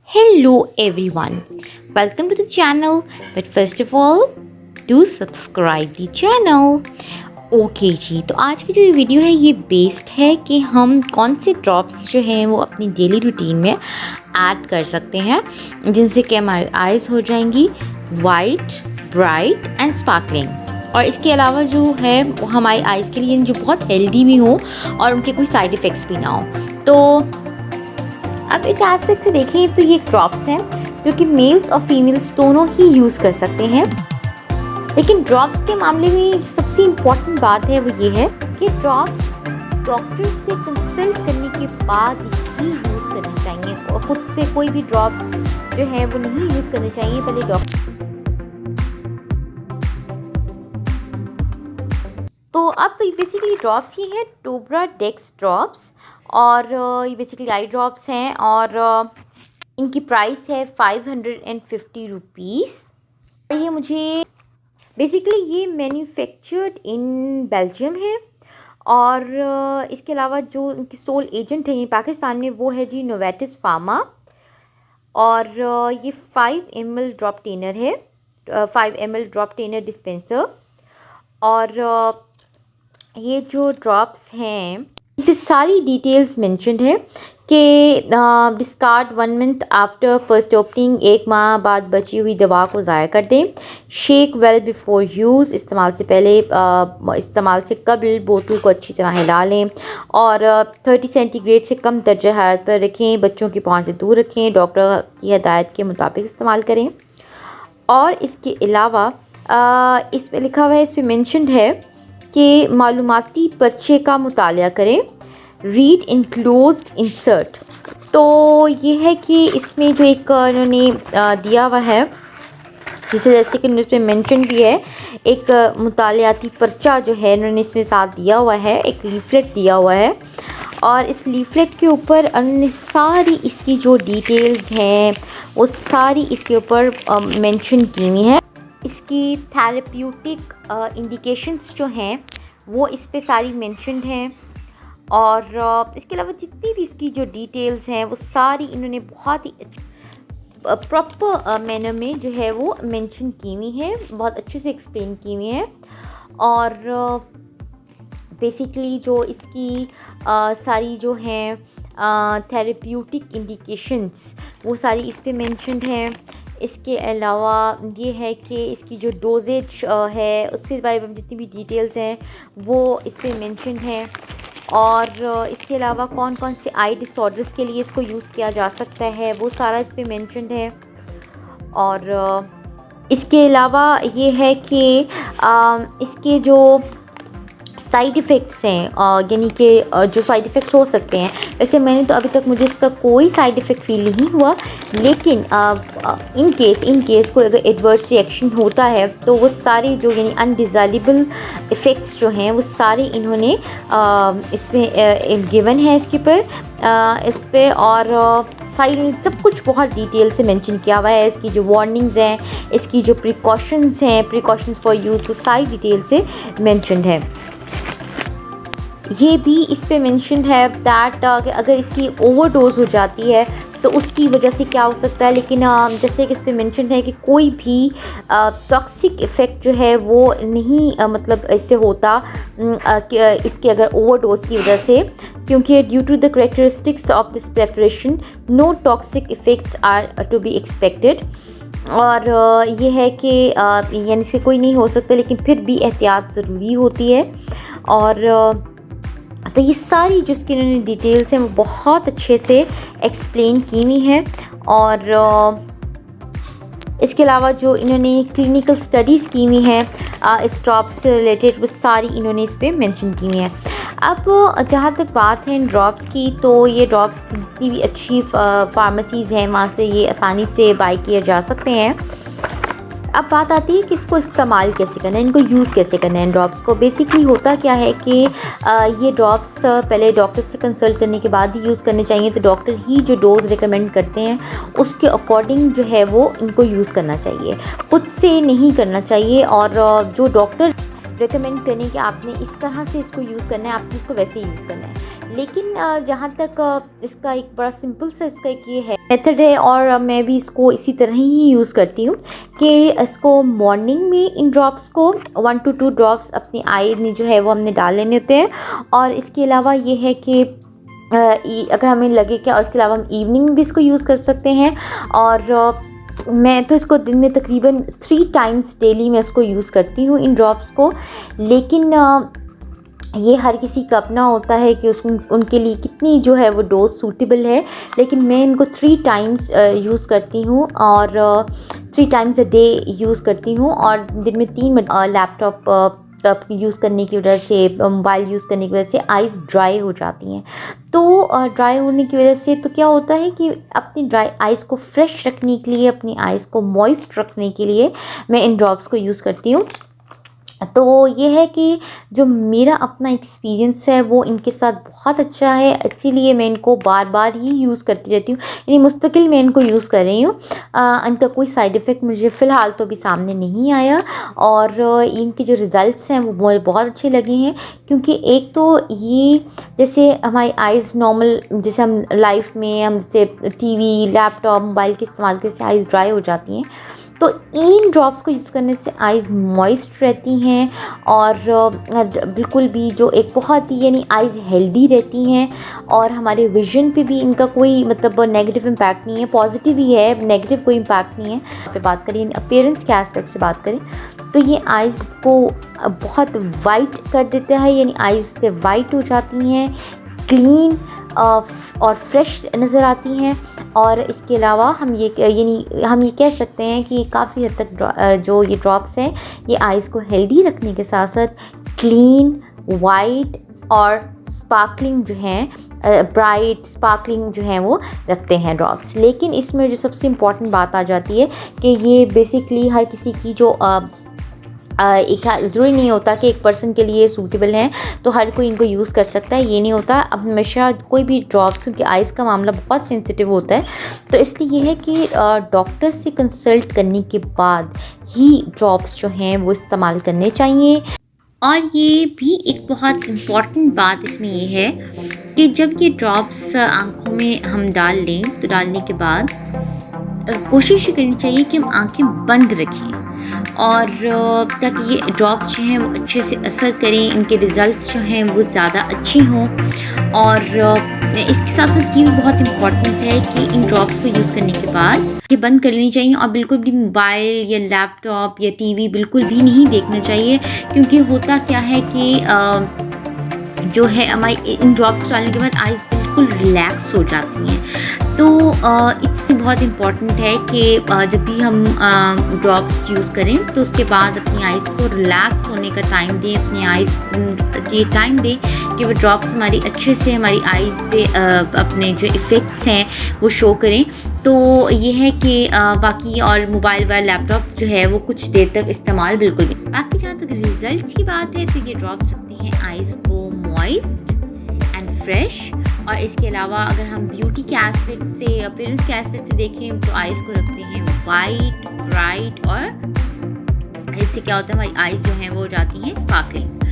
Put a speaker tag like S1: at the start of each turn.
S1: Hello everyone, welcome to the channel. But first of all, do subscribe the channel. Okay जी, तो आज की जो ये वीडियो है ये बेस्ड है कि हम कौन से ड्रॉप्स जो हैं वो अपनी डेली रूटीन में ऐड कर सकते हैं जिनसे कि हमारी आइज़ हो जाएंगी वाइट, ब्राइट एंड स्पार्कलिंग। और इसके अलावा जो है वो हमारी आइज़ के लिए जो बहुत हेल्दी भी हो और उनके कोई साइड इफ़ेक्ट्स भी ना हो। तो अब इस एस्पेक्ट से देखें तो ये ड्रॉप्स हैं जो कि मेल्स और फीमेल्स दोनों ही यूज़ कर सकते हैं। लेकिन ड्रॉप्स के मामले में जो सबसे इम्पॉर्टेंट बात है वो ये है कि ड्रॉप्स डॉक्टर से कंसल्ट करने के बाद ही यूज़ करने चाहिए और खुद से कोई भी ड्रॉप्स जो है वो नहीं यूज़ करने चाहिए। पहले डॉक्टर तो अब बेसिकली ड्रॉप्स ये हैं टोब्रा डेक्स ड्रॉप्स और ये बेसिकली आई ड्रॉप्स हैं और इनकी प्राइस है 550 रुपीज़। और ये मुझे बेसिकली ये मैन्युफैक्चर्ड इन बेल्जियम है और इसके अलावा जो इनकी सोल एजेंट है ये पाकिस्तान में वो है जी नोवेटिस फार्मा। और ये 5 ml ड्रॉप टेनर है, 5 ml ड्रॉप टेनर डिस्पेंसर। और ये जो ड्रॉप्स हैं इन पर सारी डिटेल्स मेंशन्ड है कि discard 1 month after first opening, 1 माह बाद बची हुई दवा को ज़ाया कर दें। शेक वेल बिफोर यूज़, इस्तेमाल से पहले इस्तेमाल से कबल बोतल को अच्छी तरह हिला लें और 30 सेंटीग्रेड से कम दर्जा हरारत पर रखें। बच्चों की पहुंच से दूर रखें, डॉक्टर की हदायत के मुताबिक इस्तेमाल करें। और इसके अलावा इस पर लिखा हुआ है, इस पर मेंशन्ड है कि मालूमाती पर्चे का मुताला करें, रीड इनक्लोज्ड इंसर्ट। तो ये है कि इसमें जो एक उन्होंने दिया हुआ है जैसे कि उन्होंने मेंशन भी है, एक मुतालियाती पर्चा जो है उन्होंने इसमें साथ दिया हुआ है, एक लीफलेट दिया हुआ है। और इस लीफलेट के ऊपर उन्होंने सारी इसकी जो डिटेल्स हैं वो सारी इसके ऊपर मेंशन की हुई हैं। इसकी थेरेप्यूटिक इंडिकेशंस जो हैं वो इस पे सारी मेंशन्ड हैं। और इसके अलावा जितनी भी इसकी जो डिटेल्स हैं वो सारी इन्होंने बहुत ही प्रॉपर मैनर में जो है वो मेंशन की हुई है, बहुत अच्छे से एक्सप्लेन की हुई है। और बेसिकली जो इसकी सारी जो हैं थेरेप्यूटिक इंडिकेशंस वो सारी इस पे मेंशन्ड हैं। इसके अलावा ये है कि इसकी जो डोजेज है उसके बारे में जितनी भी डिटेल्स हैं वो इस पे मेंशन्ड हैं। और इसके अलावा कौन कौन से आई डिसऑर्डर्स के लिए इसको यूज़ किया जा सकता है वो सारा इस पे मेंशन्ड है। और इसके अलावा ये है कि इसके जो साइड इफ़ेक्ट्स हैं यानी कि जो साइड इफ़ेक्ट्स हो सकते हैं, वैसे मैंने तो अभी तक मुझे इसका कोई साइड इफ़ेक्ट फील नहीं हुआ, लेकिन इन केस कोई अगर एडवर्स रिएक्शन होता है तो वो सारे जो यानी अनडिज़ायरेबल इफ़ेक्ट्स जो हैं वो सारे इन्होंने इसमें गिवन है इसके पर इस पर। और सारी सब कुछ बहुत डिटेल से मेंशन किया हुआ है। इसकी जो वार्निंग्स हैं, इसकी जो प्रिकॉशंस फॉर यूज़, वो सारी डिटेल से मेंशन्ड है। ये भी इस पे मेंशन्ड है दैट अगर इसकी ओवरडोज हो जाती है तो उसकी वजह से क्या हो सकता है। लेकिन जैसे कि इस पे मेंशन्ड है कि कोई भी टॉक्सिक इफ़ेक्ट जो है वो नहीं मतलब इससे होता इसके अगर ओवरडोज की वजह से, क्योंकि due to the characteristics of this preparation no toxic effects are to be expected. और ये है कि यानी इससे कोई नहीं हो सकता, लेकिन फिर भी एहतियात ज़रूरी होती है। और तो ये सारी जो इसकी इन्होंने डिटेल्स हैं वो बहुत अच्छे से एक्सप्लेन की हुई हैं। और इसके अलावा जो इन्होंने क्लिनिकल स्टडीज़ की हुई हैं इस ड्रॉप से रिलेटेड वो सारी इन्होंने इस पर मेंशन की हुई हैं। अब जहाँ तक बात है इन ड्रॉप्स की, तो ये ड्रॉप्स जितनी भी अच्छी फार्मेसीज़ हैं वहाँ से ये आसानी से बाई किए जा सकते हैं। अब बात आती है कि इसको इस्तेमाल कैसे करना है, इनको यूज़ कैसे करना है। इन ड्रॉप्स को बेसिकली होता क्या है कि ये ड्रॉप्स पहले डॉक्टर से कंसल्ट करने के बाद ही यूज़ करने चाहिए। तो डॉक्टर ही जो डोज़ रिकमेंड करते हैं उसके अकॉर्डिंग जो है वो इनको यूज़ करना चाहिए, खुद से नहीं करना चाहिए। और जो डॉक्टर रिकमेंड करें कि आपने इस तरह से इसको यूज़ करना है, आपने इसको वैसे यूज़ करना है। लेकिन जहाँ तक इसका एक बड़ा सिंपल सा इसका एक ये है मेथड है, और मैं भी इसको इसी तरह ही यूज़ करती हूँ कि इसको मॉर्निंग में इन ड्रॉप्स को 1 to 2 ड्रॉप्स अपनी आई में जो है वो हमने डाल लेने होते हैं। और इसके अलावा ये है कि अगर हमें लगे कि, और इसके अलावा हम इवनिंग में भी इसको यूज़ कर सकते हैं। और मैं तो इसको दिन में तकरीबन 3 टाइम्स डेली मैं इसको यूज़ करती हूँ इन ड्रॉप्स को। लेकिन ये हर किसी का अपना होता है कि उनके लिए कितनी जो है वो डोज सूटेबल है। लेकिन मैं इनको 3 टाइम्स यूज़ करती हूँ, और 3 टाइम्स अ डे यूज़ करती हूँ। और दिन में 3 मिनट लैपटॉप यूज़ करने की वजह से, मोबाइल यूज़ करने की वजह से आइज़ ड्राई हो जाती हैं। तो ड्राई होने की वजह से तो क्या होता है कि अपनी ड्राई आइज़ को फ्रेश रखने के लिए, अपनी आइज़ को मॉइस्ट रखने के लिए मैं इन ड्रॉप्स को यूज़ करती हूँ। तो ये है कि जो मेरा अपना एक्सपीरियंस है वो इनके साथ बहुत अच्छा है, इसीलिए मैं इनको बार बार ही यूज़ करती रहती हूँ, यानी मुस्तकिल मैं इनको यूज़ कर रही हूँ। इनका कोई साइड इफ़ेक्ट मुझे फ़िलहाल तो अभी सामने नहीं आया, और इनके जो रिज़ल्ट्स हैं वो मुझे बहुत अच्छे लगे हैं। क्योंकि एक तो ये जैसे हमारी आइज़ नॉर्मल, जैसे हम लाइफ में हम जैसे टीवी, लैपटॉप, मोबाइल के इस्तेमाल की वजह से आइज़ ड्राई हो जाती हैं, तो इन ड्रॉप्स को यूज़ करने से आइज़ मॉइस्ट रहती हैं, और बिल्कुल भी जो एक बहुत ही यानी आइज़ हेल्दी रहती हैं। और हमारे विज़न पे भी इनका कोई मतलब नेगेटिव इम्पैक्ट नहीं है, पॉजिटिव ही है, नेगेटिव कोई इम्पैक्ट नहीं है। पे बात करें अपीयरेंस के एस्पेक्ट से बात करें तो ये आइज़ को बहुत वाइट कर देता है, यानी आइज़ से वाइट हो जाती हैं, क्लीन और फ्रेश नज़र आती हैं। और इसके अलावा हम ये कह सकते हैं कि काफ़ी हद तक जो ये ड्रॉप्स हैं ये आइज़ को हेल्दी रखने के साथ साथ क्लीन, वाइट और स्पार्कलिंग जो हैं, ब्राइट स्पार्कलिंग जो हैं वो रखते हैं ड्रॉप्स। लेकिन इसमें जो सबसे इम्पॉर्टेंट बात आ जाती है कि ये बेसिकली हर किसी की जो एक ज़रूरी नहीं होता कि एक पर्सन के लिए सूटेबल हैं तो हर कोई इनको यूज़ कर सकता है, ये नहीं होता। अब हमेशा कोई भी ड्रॉप्स, क्योंकि आइज़ का मामला बहुत सेंसिटिव होता है, तो इसलिए ये है कि डॉक्टर से कंसल्ट करने के बाद ही ड्रॉप्स जो हैं वो इस्तेमाल करने चाहिए।
S2: और ये भी एक बहुत इम्पॉर्टेंट बात इसमें ये है कि जब ये ड्रॉप्स आँखों में हम डाल लें तो डालने के बाद कोशिश ये करनी चाहिए कि हम आँखें बंद रखें, और ताकि ये ड्रॉप्स जो हैं वो अच्छे से असर करें, इनके रिज़ल्ट्स जो हैं वो ज़्यादा अच्छे हों। और इसके साथ साथ ये भी बहुत इम्पॉर्टेंट है कि इन ड्रॉप्स को यूज़ करने के बाद ये बंद कर लेनी चाहिए, और बिल्कुल भी मोबाइल या लैपटॉप या टीवी बिल्कुल भी नहीं देखना चाहिए। क्योंकि होता क्या है कि जो है हमारी इन ड्रॉप्स को डालने के बाद आइज़ बिल्कुल रिलैक्स हो जाती हैं। तो इससे बहुत इम्पॉर्टेंट है कि जब भी हम ड्रॉप्स यूज़ करें तो उसके बाद अपनी आइज़ को रिलैक्स होने का टाइम दें, अपनी आइज़ ये टाइम दें कि वो ड्रॉप्स हमारी अच्छे से हमारी आइज़ पे अपने जो इफ़ेक्ट्स हैं वो शो करें। तो ये है कि बाकी और मोबाइल व लैपटॉप जो है वो कुछ देर तक इस्तेमाल बिल्कुल भी। बाकी जहाँ तक रिज़ल्ट्स की बात है तो ये ड्रॉप्स रखते हैं आइज़ को मॉइस्ट एंड फ्रेश। और इसके अलावा अगर हम ब्यूटी के एस्पेक्ट से, अपीयरेंस के एस्पेक्ट से देखें तो आइज़ को रखते हैं वाइट, ब्राइट, और इससे क्या होता है हमारी आइज़ जो हैं वो हो जाती हैं स्पार्कलिंग।